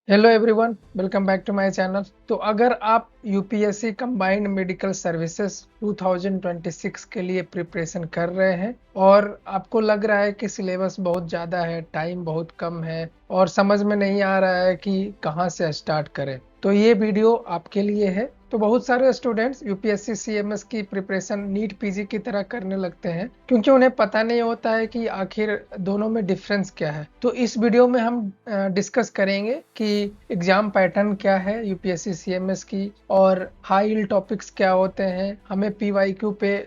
Hello everyone, welcome back to my channel. तो अगर आप यूपीएससी कंबाइंड मेडिकल सर्विसेज 2026 के लिए प्रिपरेशन कर रहे हैं और आपको लग रहा है कि सिलेबस बहुत ज़्यादा है, टाइम बहुत कम है और समझ में नहीं आ रहा है कि कहाँ से स्टार्ट करें, तो ये वीडियो आपके लिए है। तो बहुत सारे स्टूडेंट्स यूपीएससी सीएमएस की प्रिपरेशन नीट पीजी की तरह करने लगते हैं क्योंकि उन्हें पता नहीं होता है कि आखिर दोनों में डिफरेंस क्या है। तो इस वीडियो में हम डिस्कस करेंगे कि एग्जाम पैटर्न क्या है यूपीएससी सीएमएस की और हाई यील्ड टॉपिक्स क्या होते हैं, हमें पीवाईक्यू पे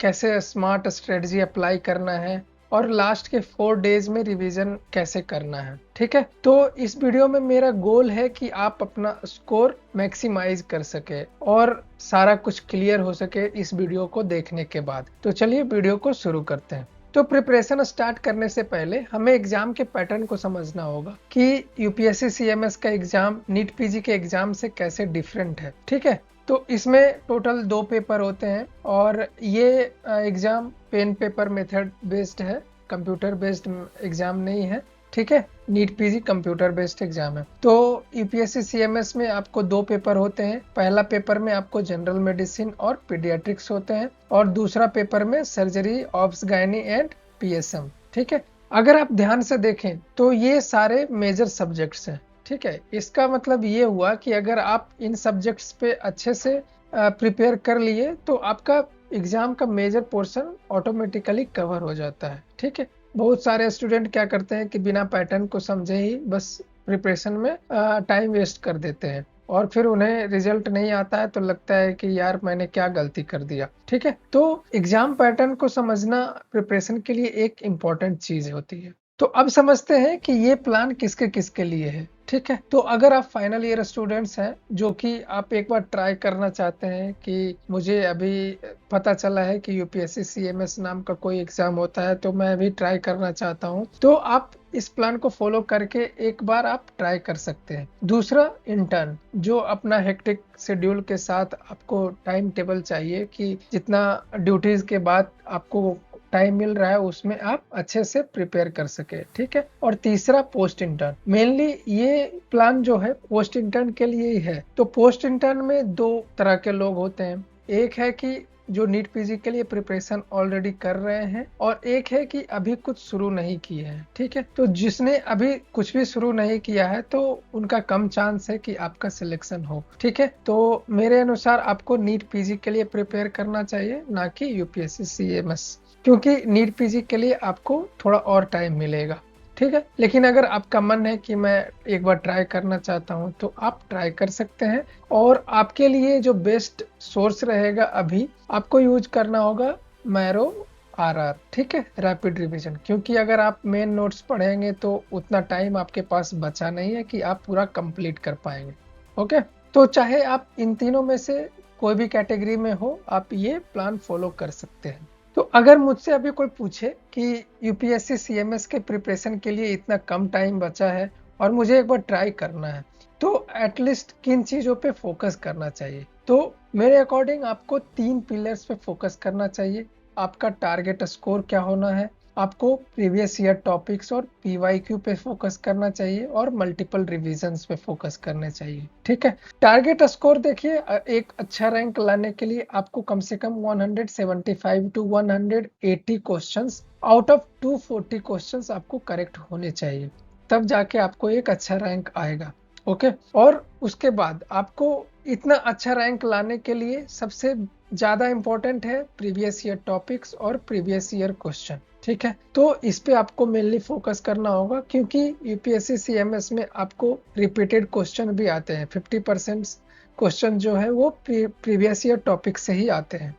कैसे स्मार्ट स्ट्रेटजी अप्लाई करना है और लास्ट के 4 डेज में रिवीजन कैसे करना है। ठीक है, तो इस वीडियो में मेरा गोल है कि आप अपना स्कोर मैक्सिमाइज कर सके और सारा कुछ क्लियर हो सके इस वीडियो को देखने के बाद। तो चलिए वीडियो को शुरू करते हैं। तो प्रिपरेशन स्टार्ट करने से पहले हमें एग्जाम के पैटर्न को समझना होगा कि यूपीएससी सीएमएस का एग्जाम नीट पीजी के एग्जाम से कैसे डिफरेंट है। ठीक है, तो इसमें टोटल 2 पेपर होते हैं और ये exam pen paper method based है, कंप्यूटर बेस्ड एग्जाम नहीं है। ठीक है, NEET PG computer based exam है। तो यूपीएससी सीएमएस में आपको 2 पेपर होते हैं। पहला पेपर में आपको जनरल मेडिसिन और पीडियाट्रिक्स होते हैं और दूसरा पेपर में surgery, obs gynae and PSM. ठीक है, अगर आप ध्यान से देखें तो ये सारे मेजर सब्जेक्ट्स हैं। ठीक है, इसका मतलब ये हुआ कि अगर आप इन सब्जेक्ट्स पे अच्छे से प्रिपेयर कर लिए तो आपका एग्जाम का मेजर पोर्शन ऑटोमेटिकली कवर हो जाता है। ठीक है, बहुत सारे स्टूडेंट क्या करते हैं कि बिना पैटर्न को समझे ही बस प्रिपरेशन में टाइम वेस्ट कर देते हैं और फिर उन्हें रिजल्ट नहीं आता है तो लगता है कि यार मैंने क्या गलती कर दिया। ठीक है, तो एग्जाम पैटर्न को समझना प्रिपरेशन के लिए एक इम्पॉर्टेंट चीज होती है। तो अब समझते हैं कि ये प्लान किसके किसके लिए है। ठीक है, तो अगर आप फाइनल ईयर स्टूडेंट्स हैं जो कि आप एक बार ट्राई करना चाहते हैं कि मुझे अभी पता चला है कि यूपीएससी सीएमएस नाम का कोई एग्जाम होता है तो मैं अभी ट्राई करना चाहता हूं, तो आप इस प्लान को फॉलो करके एक बार आप ट्राई कर सकते हैं। दूसरा, इंटर्न जो अपना हेक्टिक शेड्यूल के साथ आपको टाइम टेबल चाहिए कि जितना ड्यूटीज के बाद आपको टाइम मिल रहा है उसमें आप अच्छे से प्रिपेयर कर सके। ठीक है, और तीसरा, पोस्ट इंटर्न। मेनली ये प्लान जो है पोस्ट इंटर्न के लिए ही है। तो पोस्ट इंटर्न में 2 तरह के लोग होते हैं। एक है कि जो नीट पीजी के लिए प्रिपरेशन ऑलरेडी कर रहे हैं और एक है कि अभी कुछ शुरू नहीं किए हैं। ठीक है, तो जिसने अभी कुछ भी शुरू नहीं किया है तो उनका कम चांस है कि आपका सिलेक्शन हो। ठीक है, तो मेरे अनुसार आपको नीट पीजी के लिए प्रिपेयर करना चाहिए, ना कि यूपीएससी सीएमएस, क्योंकि नीट पीजी के लिए आपको थोड़ा और टाइम मिलेगा। ठीक है, लेकिन अगर आपका मन है कि मैं एक बार ट्राई करना चाहता हूं तो आप ट्राई कर सकते हैं और आपके लिए जो बेस्ट सोर्स रहेगा अभी आपको यूज करना होगा मैरो आरआर। ठीक है, रैपिड रिवीजन, क्योंकि अगर आप मेन नोट्स पढ़ेंगे तो उतना टाइम आपके पास बचा नहीं है कि आप पूरा कंप्लीट कर पाएंगे। ओके, तो चाहे आप इन तीनों में से कोई भी कैटेगरी में हो, आप ये प्लान फॉलो कर सकते हैं। तो अगर मुझसे अभी कोई पूछे कि यूपीएससी सीएमएस के प्रिपरेशन के लिए इतना कम टाइम बचा है और मुझे एक बार ट्राई करना है, तो एटलीस्ट किन चीजों पे फोकस करना चाहिए, तो मेरे अकॉर्डिंग आपको 3 पिलर्स पे फोकस करना चाहिए। आपका टारगेट स्कोर क्या होना है, आपको प्रीवियस ईयर टॉपिक्स और पीवाईक्यू पे फोकस करना चाहिए और मल्टीपल रिवीजन्स पे फोकस करने चाहिए। ठीक है, टारगेट स्कोर देखिए, एक अच्छा रैंक लाने के लिए आपको कम से कम 175 to 180 questions out of 240 questions आपको करेक्ट होने चाहिए, तब जाके आपको एक अच्छा रैंक आएगा। ओके, और उसके बाद आपको इतना अच्छा रैंक लाने के लिए सबसे ज्यादा इंपॉर्टेंट है प्रीवियस ईयर टॉपिक्स और प्रीवियस ईयर क्वेश्चन। ठीक है, तो इस पे आपको मेनली फोकस करना होगा क्योंकि यूपीएससी सीएमएस में आपको रिपीटेड क्वेश्चन भी आते हैं। 50% क्वेश्चन जो है वो प्रीवियस ईयर टॉपिक से ही आते हैं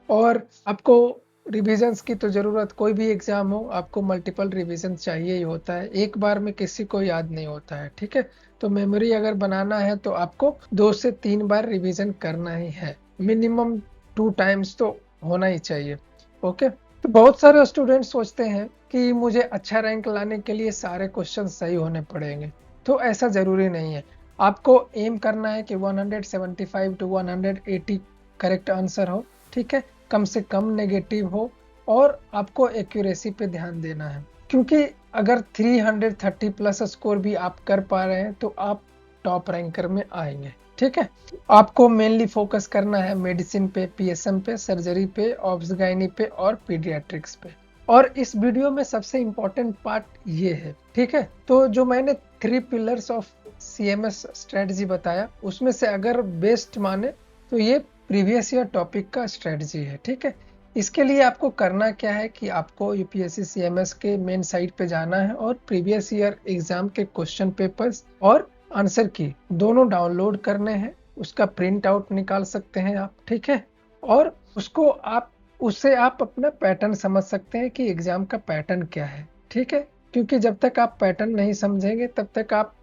और आपको रिविजन्स की तो जरूरत, कोई भी एग्जाम हो आपको मल्टीपल रिविजन चाहिए ही होता है, एक बार में किसी को याद नहीं होता है। ठीक है, तो मेमोरी अगर बनाना है तो आपको 2 से 3 बार रिवीजन करना ही है, मिनिमम 2 टाइम्स तो होना ही चाहिए। ओके, तो बहुत सारे स्टूडेंट सोचते हैं कि मुझे अच्छा रैंक लाने के लिए सारे क्वेश्चन सही होने पड़ेंगे, तो ऐसा जरूरी नहीं है। आपको एम करना है कि 175 टू 180 करेक्ट आंसर हो। ठीक है, कम से कम नेगेटिव हो और आपको एक्यूरेसी पे ध्यान देना है, क्योंकि अगर 330 प्लस स्कोर भी आप कर पा रहे हैं तो आप टॉप रैंकर में आएंगे। ठीक है, आपको मेनली फोकस करना है मेडिसिन पे, पीएसएम पे, सर्जरी पे, ऑब्स गायनी पे और पीडियाट्रिक्स पे। और इस वीडियो में सबसे इंपॉर्टेंट पार्ट ये है। ठीक है, तो जो मैंने 3 पिलर्स ऑफ सीएमएस स्ट्रेटजी बताया, उसमें से अगर बेस्ट माने तो ये प्रीवियस ईयर टॉपिक का स्ट्रेटजी है। ठीक है, इसके लिए आपको करना क्या है कि आपको यूपीएससी सीएमएस के मेन साइट पे जाना है और प्रीवियस ईयर एग्जाम के क्वेश्चन पेपर्स और आंसर की दोनों डाउनलोड करने हैं। उसका प्रिंट आउट निकाल सकते हैं आप। ठीक है, और उससे आप अपना पैटर्न समझ सकते हैं कि एग्जाम का पैटर्न क्या है। ठीक है, क्योंकि जब तक आप पैटर्न नहीं समझेंगे तब तक आप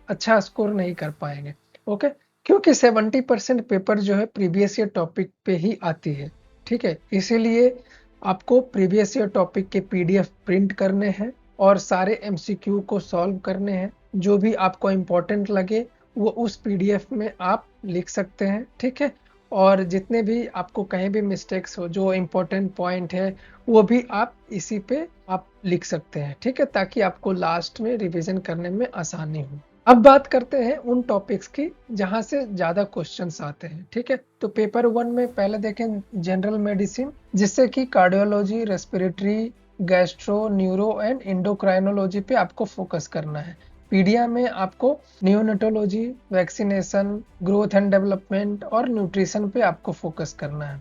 अच्छा स्कोर नहीं कर पाएंगे। ओके, क्योंकि 70% पेपर जो है प्रीवियस ईयर टॉपिक पे ही आती है। ठीक है, इसीलिए आपको प्रीवियस ईयर टॉपिक के पीडीएफ प्रिंट करने हैं और सारे एमसीक्यू को सॉल्व करने हैं। जो भी आपको इम्पोर्टेंट लगे वो उस पीडीएफ में आप लिख सकते हैं। ठीक है, और जितने भी आपको कहीं भी मिस्टेक्स हो, जो इम्पोर्टेंट पॉइंट है वो भी आप इसी पे आप लिख सकते हैं। ठीक है, ताकि आपको लास्ट में रिवीजन करने में आसानी हो। अब बात करते हैं उन टॉपिक्स की जहां से ज्यादा क्वेश्चंस आते हैं। ठीक है, तो पेपर 1 में पहले देखें जनरल मेडिसिन, जिससे कि cardiology, respiratory, gastro, neuro and endocrinology पे आपको फोकस करना है। पीडिया में आपको neonatology, vaccination, growth and development और न्यूट्रिशन पे आपको फोकस करना है।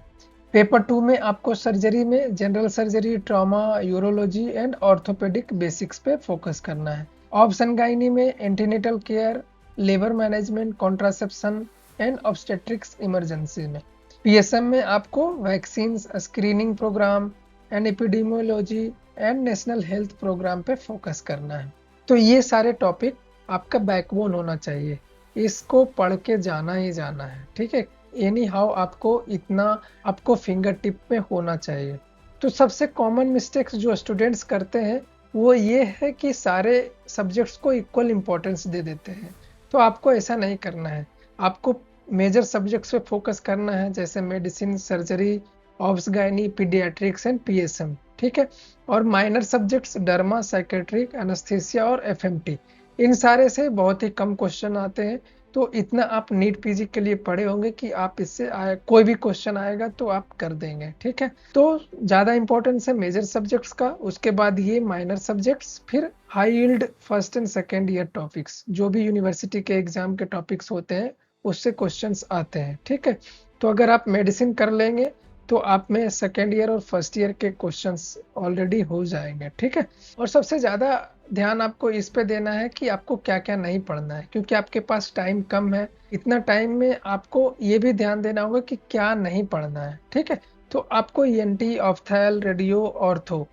पेपर 2 में आपको सर्जरी में general surgery, trauma, urology and orthopaedic basics पे फोकस करना है। ऑब्स गायनी में antenatal care, labour management, contraception and obstetrics emergency में। पीएसएम में आपको vaccine, screening programme and epidemiology and national health programme पे फोकस करना है। तो ये सारे टॉपिक आपका बैकबोन होना चाहिए, इसको पढ़ के जाना ही जाना है। ठीक है, एनी हाउ आपको फिंगर टिप में होना चाहिए। तो सबसे कॉमन मिस्टेक्स जो स्टूडेंट्स करते हैं वो ये है कि सारे सब्जेक्ट्स को इक्वल इंपॉर्टेंस दे देते हैं। तो आपको ऐसा नहीं करना है, आपको मेजर सब्जेक्ट्स पे फोकस करना है, जैसे medicine, surgery, obs gynae, paediatrics and PSM. ठीक है, और minor subjects derma, psychiatric, anaesthesia और एफएमटी, इन सारे से बहुत ही कम क्वेश्चन आते हैं। तो इतना आप नीट पीजी के लिए पढ़े होंगे कि आप इससे कोई भी क्वेश्चन आएगा तो आप कर देंगे। ठीक है, तो ज्यादा इंपॉर्टेंस है मेजर सब्जेक्ट्स का, उसके बाद ये माइनर सब्जेक्ट्स, फिर high yield first and second year topics, जो भी यूनिवर्सिटी के एग्जाम के टॉपिक्स होते हैं उससे क्वेश्चंस आते हैं। ठीक है, तो अगर आप मेडिसिन कर लेंगे तो आप में सेकेंड ईयर और फर्स्ट ईयर के क्वेश्चंस ऑलरेडी हो जाएंगे। ठीक है, और सबसे ज्यादा ध्यान आपको इस पे देना है कि आपको क्या क्या नहीं पढ़ना है, क्योंकि आपके पास टाइम कम है। इतना टाइम में आपको ये भी ध्यान देना होगा कि क्या नहीं पढ़ना है। ठीक है, तो आपको ईएनटी, ऑप्थेल, रेडियो, ऑर्थो,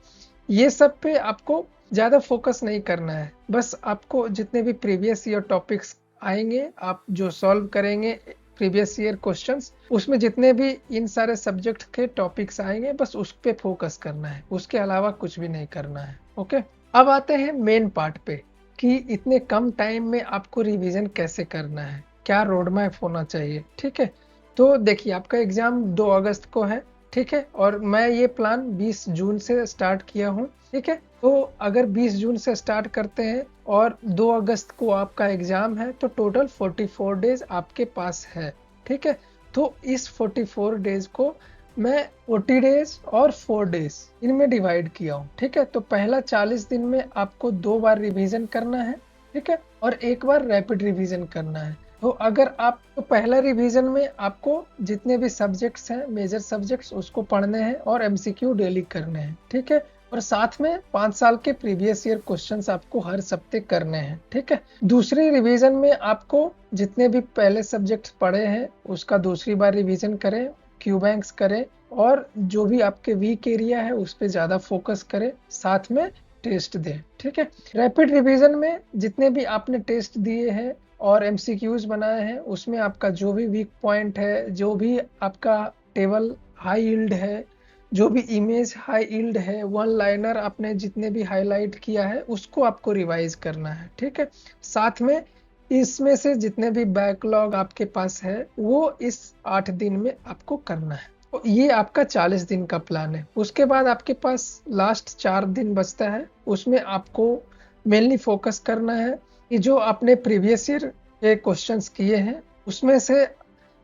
ये सब पे आपको ज्यादा फोकस नहीं करना है। बस आपको जितने भी प्रीवियस ईयर टॉपिक्स आएंगे आप जो सॉल्व करेंगे प्रीवियस ईयर क्वेश्चंस, उसमें जितने भी इन सारे सब्जेक्ट के टॉपिक्स आएंगे बस उस पे फोकस करना है, उसके अलावा कुछ भी नहीं करना है। ओके, अब आते हैं मेन पार्ट पे कि इतने कम टाइम में आपको रिवीजन कैसे करना है, क्या रोड मैप होना चाहिए। ठीक है, तो देखिए आपका एग्जाम 2 अगस्त को है। ठीक है, और मैं ये प्लान 20 जून से स्टार्ट किया हूँ। ठीक है, तो अगर 20 जून से स्टार्ट करते हैं और 2 अगस्त को आपका एग्जाम है तो टोटल 44 डेज आपके पास है। ठीक है, तो इस 44 डेज को मैं 40 डेज और 4 डेज इनमें डिवाइड किया हूँ। ठीक है, तो पहला 40 दिन में आपको 2 बार रिवीजन करना है। ठीक है, और 1 बार रैपिड रिवीजन करना है। तो अगर आप तो पहला रिवीजन में आपको जितने भी सब्जेक्ट्स हैं मेजर सब्जेक्ट्स उसको पढ़ने हैं और एमसीक्यू डेली करने हैं। ठीक है, और साथ में 5 साल के प्रीवियस ईयर क्वेश्चंस आपको हर सप्ते करने हैं। ठीक है, दूसरी रिवीजन में आपको जितने भी पहले सब्जेक्ट्स पढ़े हैं उसका दूसरी बार रिवीजन करें, क्यू बैंक्स करें और जो भी आपके वीक एरिया है उस पर ज्यादा फोकस करें, साथ में टेस्ट दें। ठीक है, रैपिड रिवीजन में जितने भी आपने टेस्ट दिए हैं और एमसीक्यूज बनाए हैं उसमें आपका जो भी वीक पॉइंट है, जो भी आपका टेबल हाई यील्ड है, जो भी इमेज हाई यील्ड है, वन लाइनर आपने जितने भी हाईलाइट किया है उसको आपको रिवाइज करना है। ठीक है, साथ में इसमें से जितने भी बैकलॉग आपके पास है वो इस 8 दिन में आपको करना है। तो ये आपका 40 दिन का प्लान है। उसके बाद आपके पास लास्ट 4 दिन बचता है, उसमें आपको मेनली फोकस करना है कि जो आपने प्रीवियस ईयर के क्वेश्चंस किए हैं, उसमें से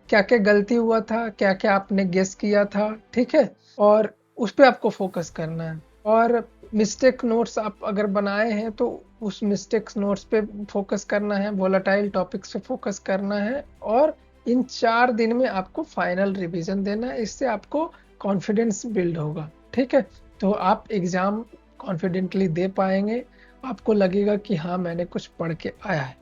क्या क्या गलती हुआ था, क्या क्या आपने गेस किया था, ठीक है, और उस पे आपको फोकस करना है। और मिस्टेक नोट्स आप अगर बनाए हैं तो उस मिस्टेक्स नोट्स पे फोकस करना है, वोलेटाइल टॉपिक्स पे फोकस करना है, और इन 4 दिन में आपको फाइनल रिवीजन देना है। इससे आपको कॉन्फिडेंस बिल्ड होगा, ठीक है, तो आप एग्जाम कॉन्फिडेंटली दे पाएंगे, आपको लगेगा कि हाँ मैंने कुछ पढ़ के आया है।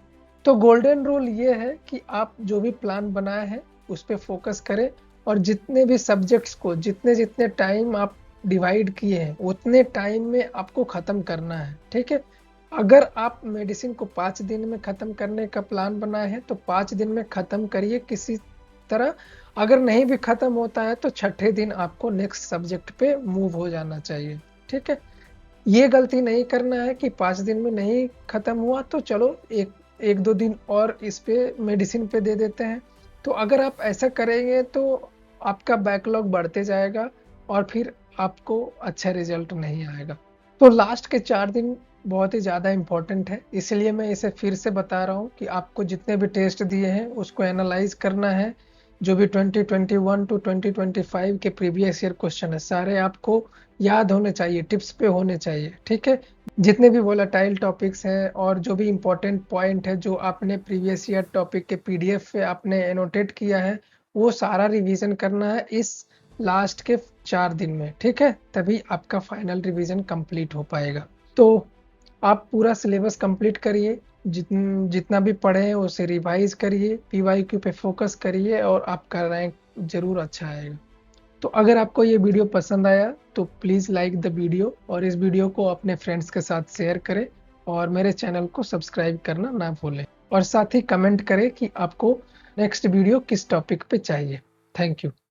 तो गोल्डन रूल ये है कि आप जो भी प्लान बनाए हैं उस पे फोकस करें, और जितने भी सब्जेक्ट्स को जितने जितने टाइम आप डिवाइड किए हैं उतने टाइम में आपको ख़त्म करना है, ठीक है। अगर आप मेडिसिन को 5 दिन में ख़त्म करने का प्लान बनाए हैं तो 5 दिन में ख़त्म करिए किसी तरह। अगर नहीं भी ख़त्म होता है तो छठे दिन आपको नेक्स्ट सब्जेक्ट पे मूव हो जाना चाहिए, ठीक है। ये गलती नहीं करना है कि 5 दिन में नहीं खत्म हुआ तो चलो एक एक दो दिन और इस पे मेडिसिन पे दे देते हैं। तो अगर आप ऐसा करेंगे तो आपका बैकलॉग बढ़ते जाएगा और फिर आपको अच्छा रिजल्ट नहीं आएगा। तो लास्ट के 4 दिन बहुत ही ज़्यादा इम्पोर्टेंट है, इसलिए मैं इसे फिर से बता रहा हूँ कि आपको जितने भी टेस्ट दिए हैं उसको एनालाइज करना है। जो भी 2021 टू 2025 के प्रीवियस ईयर क्वेश्चन है सारे आपको याद होने चाहिए, टिप्स पे होने चाहिए, ठीक है। जितने भी वोलेटाइल टॉपिक्स हैं और जो भी इम्पोर्टेंट पॉइंट है जो आपने प्रीवियस ईयर टॉपिक के पीडीएफ पे आपने एनोटेट किया है वो सारा रिवीजन करना है इस लास्ट के 4 दिन में, ठीक है, तभी आपका फाइनल रिवीजन कंप्लीट हो पाएगा। तो आप पूरा सिलेबस कंप्लीट करिए, जितना भी पढ़े हैं उसे रिवाइज करिए, पीवाईक्यू पे फोकस करिए और आपका रैंक जरूर अच्छा आएगा। तो अगर आपको ये वीडियो पसंद आया तो प्लीज़ लाइक द वीडियो और इस वीडियो को अपने फ्रेंड्स के साथ शेयर करें, और मेरे चैनल को सब्सक्राइब करना ना भूलें, और साथ ही कमेंट करें कि आपको नेक्स्ट वीडियो किस टॉपिक पे चाहिए। Thank you.